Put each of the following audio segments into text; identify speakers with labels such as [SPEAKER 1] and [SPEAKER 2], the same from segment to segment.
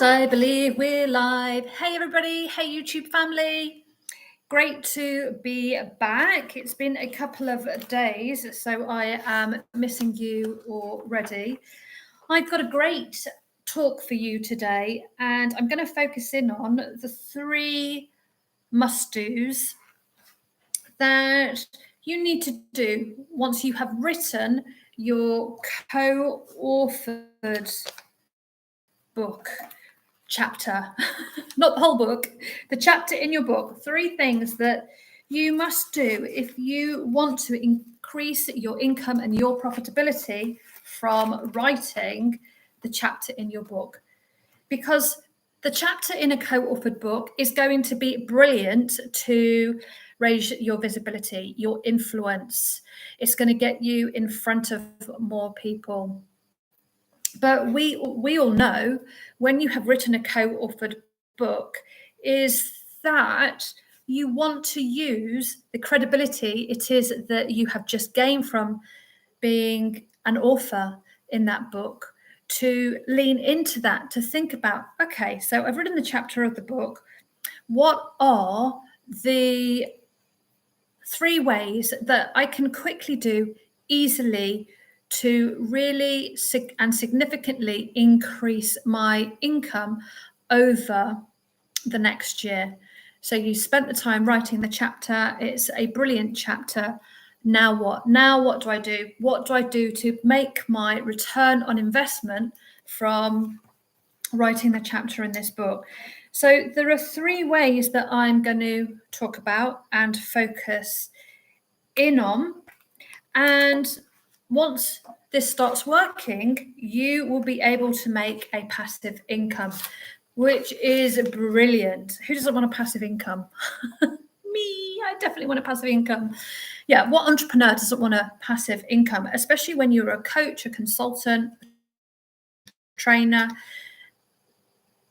[SPEAKER 1] And I believe we're live. Hey, everybody. Hey, YouTube family. Great to be back. It's been a couple of days, so I am missing you already. I've got a great talk for you today, and I'm going to focus in on the 3 must-dos that you need to do once you have written your co-authored book chapter, not the whole book, the chapter in your book. 3 things that you must do if you want to increase your income and your profitability from writing the chapter in your book. Because the chapter in a co-authored book is going to be brilliant to raise your visibility, your influence. It's going to get you in front of more people. But we all know when you have written a co-authored book is that you want to use the credibility it is that you have just gained from being an author in that book to lean into that, to think about, okay, so I've written the chapter of the book. What are the 3 ways that I can quickly do easily to really and significantly increase my income over the next year? So you spent the time writing the chapter. It's a brilliant chapter. Now what? Now what do I do? What do I do to make my return on investment from writing the chapter in this book? So there are 3 ways that I'm going to talk about and focus in on. And once this starts working, you will be able to make a passive income, which is brilliant. Who doesn't want a passive income? Me, I definitely want a passive income. Yeah, what entrepreneur doesn't want a passive income, especially when you're a coach, a consultant, trainer?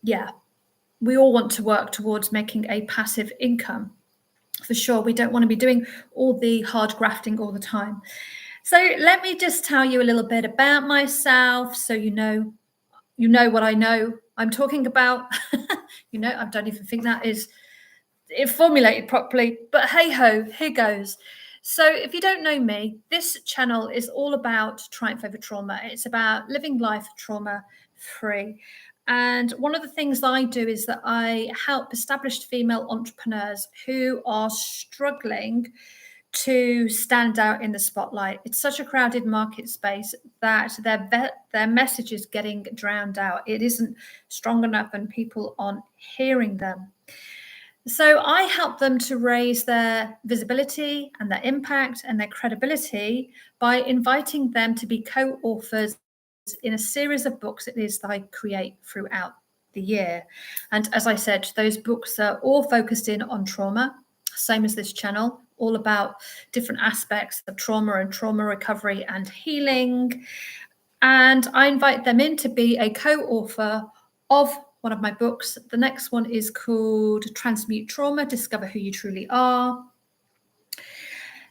[SPEAKER 1] Yeah, we all want to work towards making a passive income. For sure, we don't want to be doing all the hard grafting all the time. So let me just tell you a little bit about myself so you know what I know I'm talking about. I don't even think that is formulated properly, but hey ho, here goes. So if you don't know me, this channel is all about triumph over trauma. It's about living life trauma free. And one of the things I do is that I help established female entrepreneurs who are struggling to stand out in the spotlight. It's such a crowded market space that their message is getting drowned out. It isn't strong enough and people aren't hearing them. So I help them to raise their visibility and their impact and their credibility by inviting them to be co-authors in a series of books it is that I create throughout the year. And as I said, those books are all focused in on trauma, same as this channel, all about different aspects of trauma and trauma recovery and healing. And I invite them in to be a co-author of one of my books. The next one is called Transmute Trauma, Discover Who You Truly Are.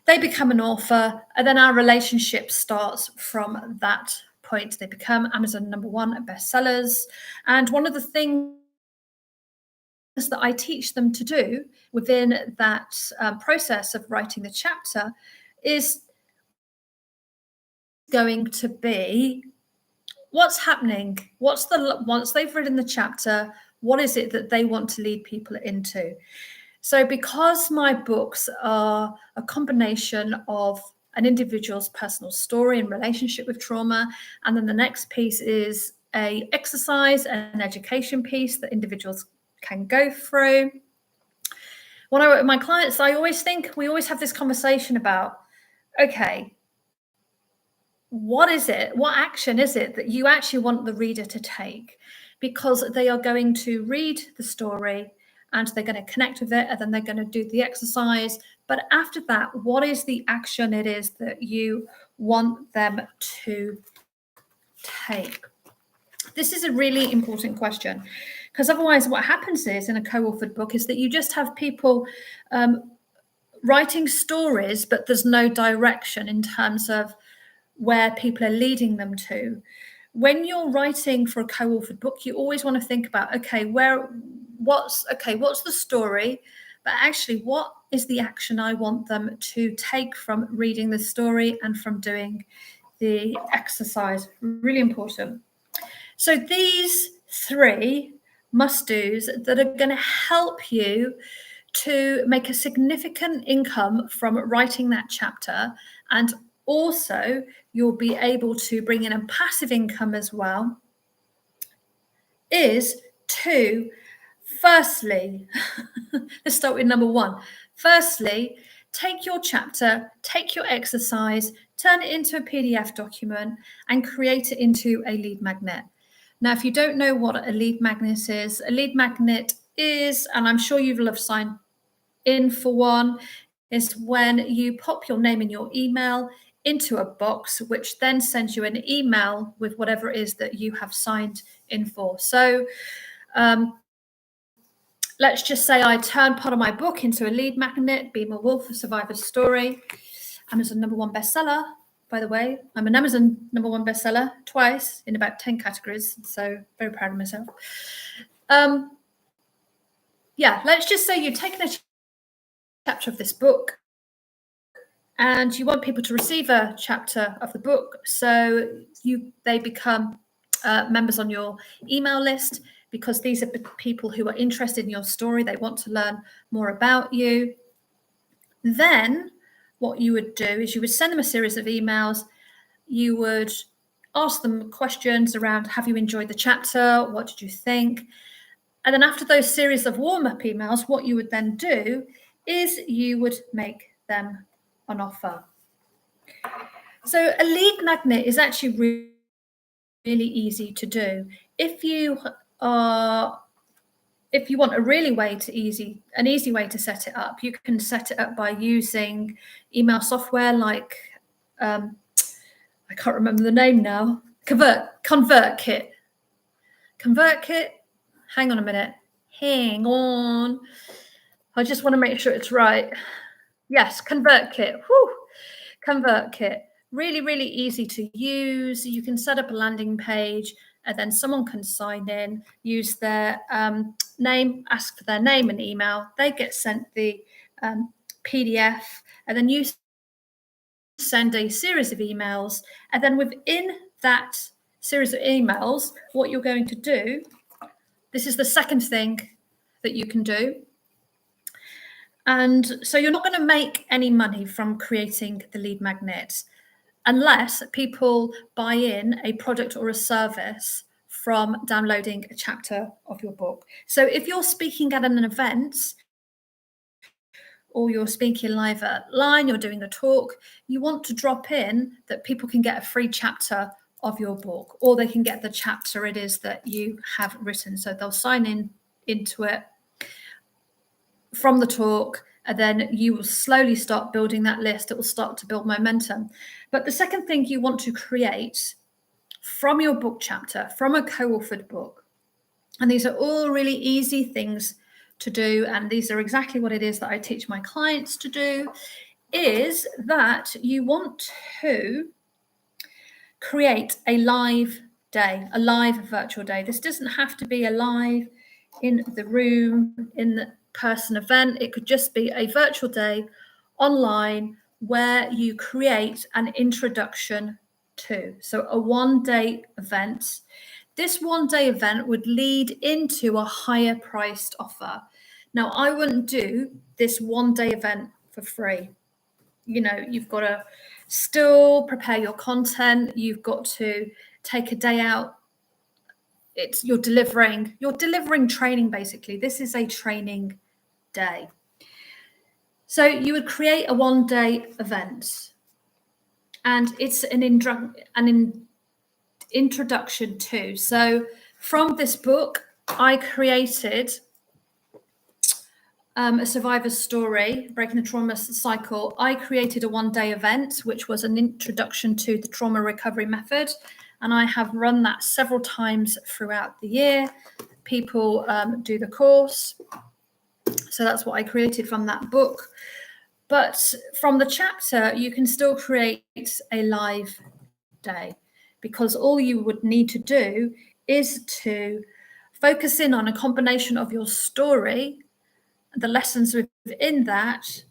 [SPEAKER 1] They become an author, and then our relationship starts from that point. They become Amazon #1 bestsellers. And one of the things that I teach them to do within that process of writing the chapter is going to be what's happening, once they've written the chapter, what is it that they want to lead people into? So because my books are a combination of an individual's personal story and relationship with trauma, and then the next piece is a exercise and an education piece that individuals can go through. When I work with my clients, we always have this conversation about, okay, what is it? What action is it that you actually want the reader to take? Because they are going to read the story and they're going to connect with it, and then they're going to do the exercise. But after that, what is the action it is that you want them to take? This is a really important question, because otherwise what happens is in a co-authored book is that you just have people writing stories, but there's no direction in terms of where people are leading them to. when you're writing for a co-authored book, you always want to think about, okay, what's the story, but actually what is the action I want them to take from reading the story and from doing the exercise. Really important. So these 3 must-dos that are going to help you to make a significant income from writing that chapter, and also you'll be able to bring in a passive income as well, is to, firstly, let's start with number 1. Firstly, take your chapter, take your exercise, turn it into a PDF document and create it into a lead magnet. Now, if you don't know what a lead magnet is, and I'm sure you will have signed in for one, is when you pop your name and your email into a box, which then sends you an email with whatever it is that you have signed in for. So let's just say I turn part of my book into a lead magnet, Being a Wolf, A Survivor's Story, Amazon #1 bestseller. By the way, I'm an Amazon #1 bestseller twice in about 10 categories. So very proud of myself. Let's just say you've taken a chapter of this book and you want people to receive a chapter of the book. So they become members on your email list, because these are people who are interested in your story. They want to learn more about you. Then what you would do is you would send them a series of emails. You would ask them questions around, have you enjoyed the chapter? What did you think? And then after those series of warm-up emails, what you would then do is you would make them an offer. So a lead magnet is actually really easy to do. If you want an easy way to set it up, you can set it up by using email software like I can't remember the name now. ConvertKit. ConvertKit. Hang on a minute. Hang on. I just want to make sure it's right. Yes, ConvertKit. Whew. ConvertKit. Really, really easy to use. You can set up a landing page, and then someone can sign in, use their name, ask for their name and email. They get sent the PDF, and then you send a series of emails. And then within that series of emails, what you're going to do, this is the second thing that you can do. And so you're not going to make any money from creating the lead magnets unless people buy in a product or a service from downloading a chapter of your book. So if you're speaking at an event, or you're speaking live at line, you're doing a talk, you want to drop in that people can get a free chapter of your book, or they can get the chapter it is that you have written. So they'll sign into it from the talk, and then you will slowly start building that list. It will start to build momentum. But the second thing you want to create from your book chapter, from a co-authored book, and these are all really easy things to do, and these are exactly what it is that I teach my clients to do, is that you want to create a live day, a live virtual day. This doesn't have to be a live in the room, in the person event. It could just be a virtual day online where you create an introduction to. So a one-day event. This one-day event would lead into a higher priced offer. Now, I wouldn't do this one-day event for free. You've got to still prepare your content. You've got to take a day out. You're delivering training, basically. This is a training day. So you would create a one-day event, and it's an introduction to. So from this book, I created a survivor's story, Breaking the Trauma Cycle. I created a one-day event, which was an introduction to the trauma recovery method. And I have run that several times throughout the year. People do the course. So that's what I created from that book. But from the chapter, you can still create a live day. because all you would need to do is to focus in on a combination of your story, the lessons within that,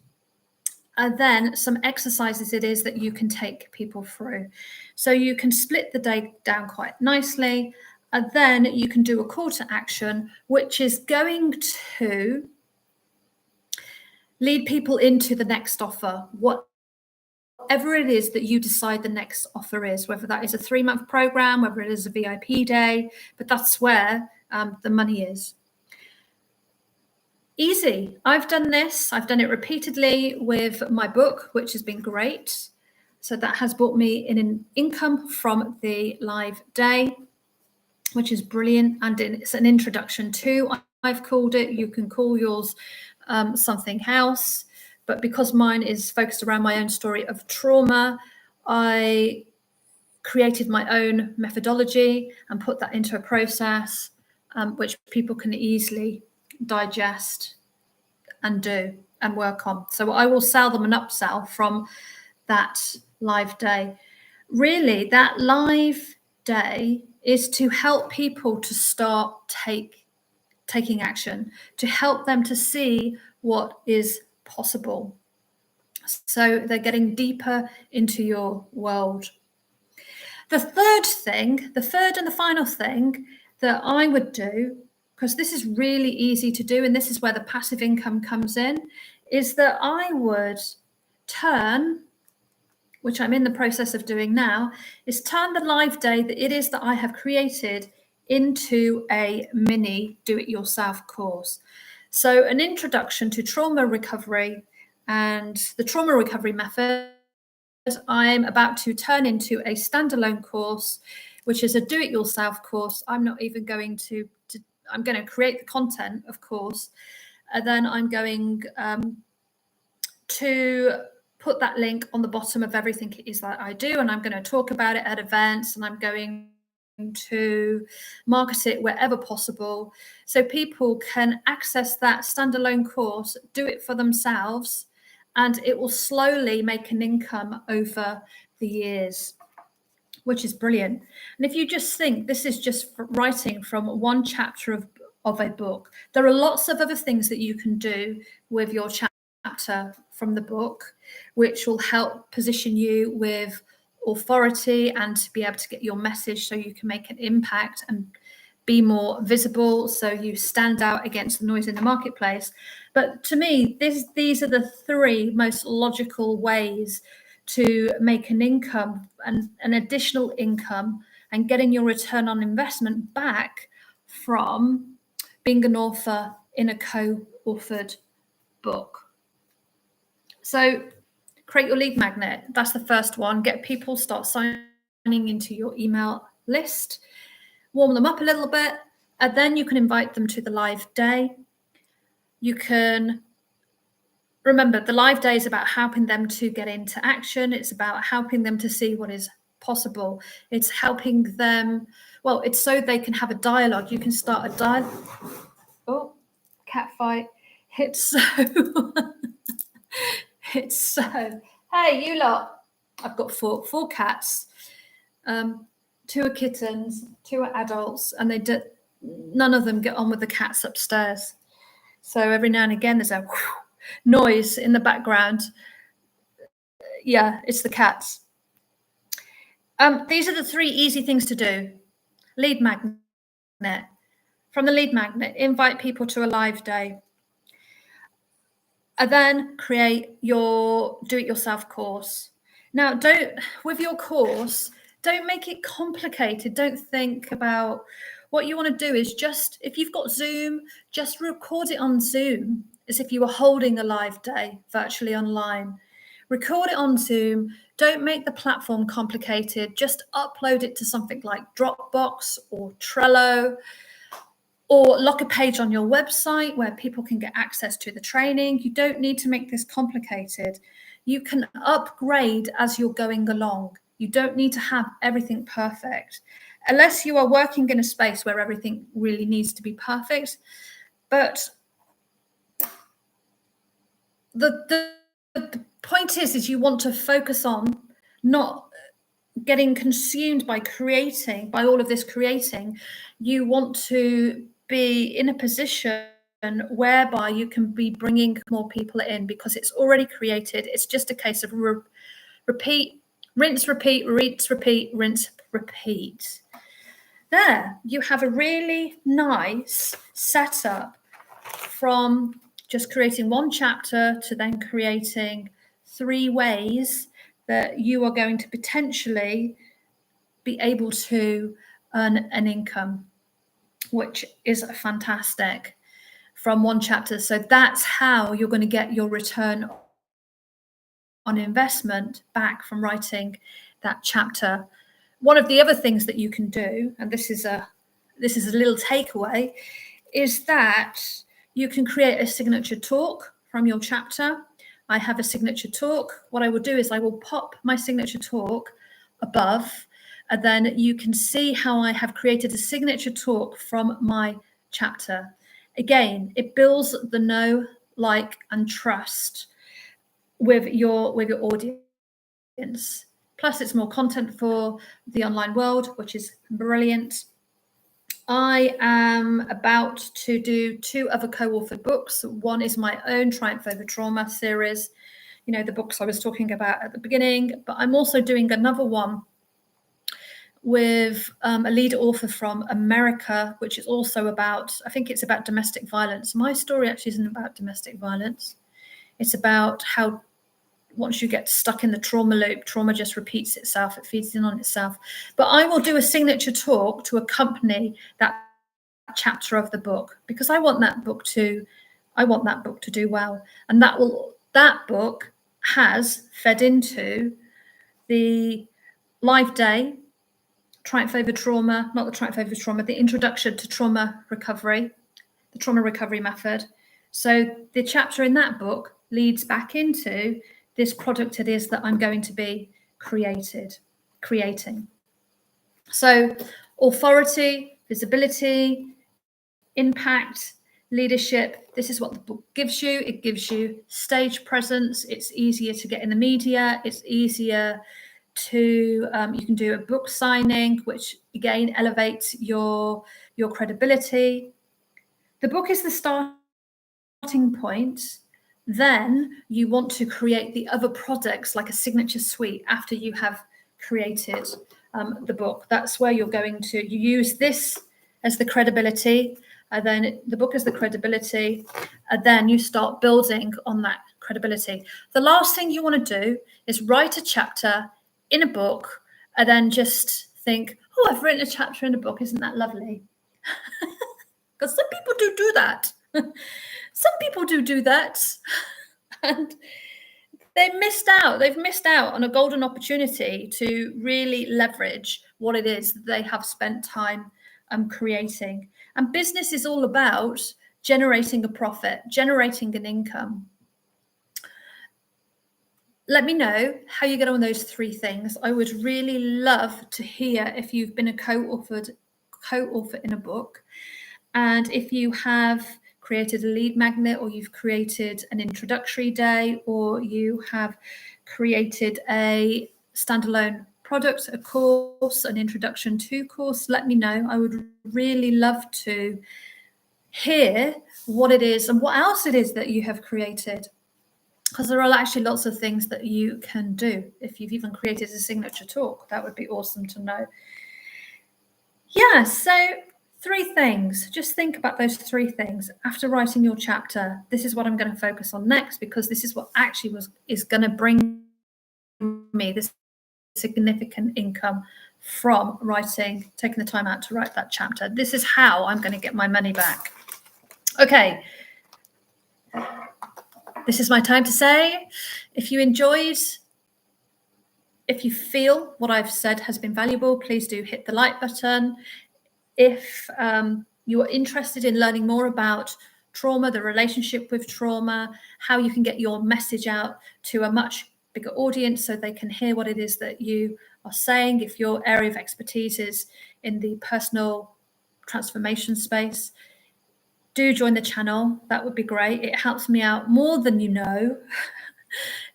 [SPEAKER 1] and then some exercises it is that you can take people through. So you can split the day down quite nicely, and then you can do a call to action, which is going to lead people into the next offer, whatever it is that you decide the next offer is, whether that is a 3-month program, whether it is a VIP day, but that's where the money is. Easy. I've done this. I've done it repeatedly with my book, which has been great. So that has brought me in an income from the live day, which is brilliant. And it's an introduction to, I've called it, you can call yours something else. But because mine is focused around my own story of trauma, I created my own methodology and put that into a process which people can easily digest and do and work on. So I will sell them an upsell from that live day. Really, that live day is to help people to start taking action, to help them to see what is possible. So they're getting deeper into your world. The third and the final thing that I would do, because this is really easy to do, and this is where the passive income comes in, is that I would turn, which I'm in the process of doing now, is turn the live day that it is that I have created into a mini do-it-yourself course. So an introduction to trauma recovery and the trauma recovery method, I'm about to turn into a standalone course, which is a do-it-yourself course. I'm not even going to I'm going to create the content, of course, and then I'm going to put that link on the bottom of everything it is that I do, and I'm going to talk about it at events, and I'm going to market it wherever possible so people can access that standalone course, do it for themselves, and it will slowly make an income over the years, which is brilliant. And if you just think this is just writing from one chapter of a book, there are lots of other things that you can do with your chapter from the book, which will help position you with authority and to be able to get your message so you can make an impact and be more visible, so you stand out against the noise in the marketplace. But to me, these are the 3 most logical ways to make an income and an additional income and getting your return on investment back from being an author in a co-authored book. So create your lead magnet. That's the first one. Get people, start signing into your email list, warm them up a little bit, and then you can invite them to the live day. You can remember the live day is about helping them to get into action. It's about helping them to see what is possible. It's helping them, well, it's so they can have a dialogue. You can start a dialogue. Oh, cat fight. It's so, hey, you lot. I've got four cats. 2 are kittens, 2 are adults, and none of them get on with the cats upstairs. So every now and again, there's a noise in the background. Yeah, it's the cats. These are the 3 easy things to do. Lead magnet. From the lead magnet, invite people to a live day. And then create your do-it-yourself course. Now, with your course, don't make it complicated. Don't think about what you want to do is just, if you've got Zoom, just record it on Zoom as if you were holding a live day virtually online. Record it on Zoom. Don't make the platform complicated. Just upload it to something like Dropbox or Trello, or lock a page on your website where people can get access to the training. You don't need to make this complicated. You can upgrade as you're going along. You don't need to have everything perfect, unless you are working in a space where everything really needs to be perfect. But the point is you want to focus on not getting consumed by all of this creating, you want to be in a position whereby you can be bringing more people in because it's already created. It's just a case of repeat, rinse, repeat, rinse, repeat, rinse, repeat. There, you have a really nice setup from just creating one chapter to then creating 3 ways that you are going to potentially be able to earn an income, which is fantastic, from one chapter. So that's how you're going to get your return on investment back from writing that chapter. One of the other things that you can do, and this is a little takeaway, is that you can create a signature talk from your chapter. I have a signature talk. What I will do is I will pop my signature talk above, and then you can see how I have created a signature talk from my chapter. Again, it builds the know, like, and trust with your audience. Plus, it's more content for the online world, which is brilliant. I am about to do 2 other co-authored books. One is my own Triumph Over Trauma series, the books I was talking about at the beginning, but I'm also doing another one with a lead author from America, which is also about, I think it's about domestic violence. My story actually isn't about domestic violence. It's about how once you get stuck in the trauma loop, trauma just repeats itself, it feeds in on itself. But I will do a signature talk to accompany that chapter of the book, because I want that book to do well. And that book has fed into the live day, Triumph Over Trauma, not the Triumph Over Trauma, the introduction to trauma recovery, the trauma recovery method. So the chapter in that book leads back into this product it is that I'm going to be creating. So authority, visibility, impact, leadership, this is what the book gives you. It gives you stage presence. It's easier to get in the media. It's easier to, you can do a book signing, which again elevates your credibility. The book is the starting point. Then you want to create the other products like a signature suite after you have created the book. That's where you're going to, you use this as the credibility, and then the book as the credibility, and then you start building on that credibility. The last thing you want to do is write a chapter in a book and then just think, oh, I've written a chapter in a book. Isn't that lovely? Because some people do that. Some people do that, and they've missed out on a golden opportunity to really leverage what it is that they have spent time creating. And business is all about generating a profit, generating an income. Let me know how you get on those 3 things. I would really love to hear if you've been a co-author in a book, and if you have created a lead magnet, or you've created an introductory day, or you have created a standalone product, a course, an introduction to course. Let me know. I would really love to hear what it is and what else it is that you have created, because there are actually lots of things that you can do. If you've even created a signature talk, that would be awesome to know. Yeah, so 3 things. Just think about those 3 things. After writing your chapter, this is what I'm going to focus on next, because this is what actually is going to bring me this significant income from taking the time out to write that chapter. This is how I'm going to get my money back. Okay. This is my time to say, if you feel what I've said has been valuable, please do hit the like button. If you are interested in learning more about trauma, the relationship with trauma, how you can get your message out to a much bigger audience so they can hear what it is that you are saying, if your area of expertise is in the personal transformation space, do join the channel. That would be great. It helps me out more than you know.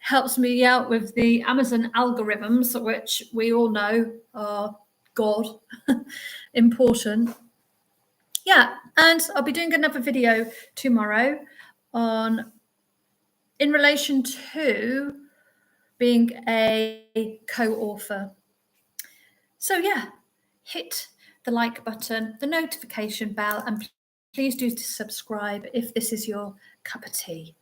[SPEAKER 1] helps me out with the Amazon algorithms, which we all know are God important. Yeah, and I'll be doing another video tomorrow in relation to being a co-author. So yeah, hit the like button, the notification bell, and please do subscribe if this is your cup of tea.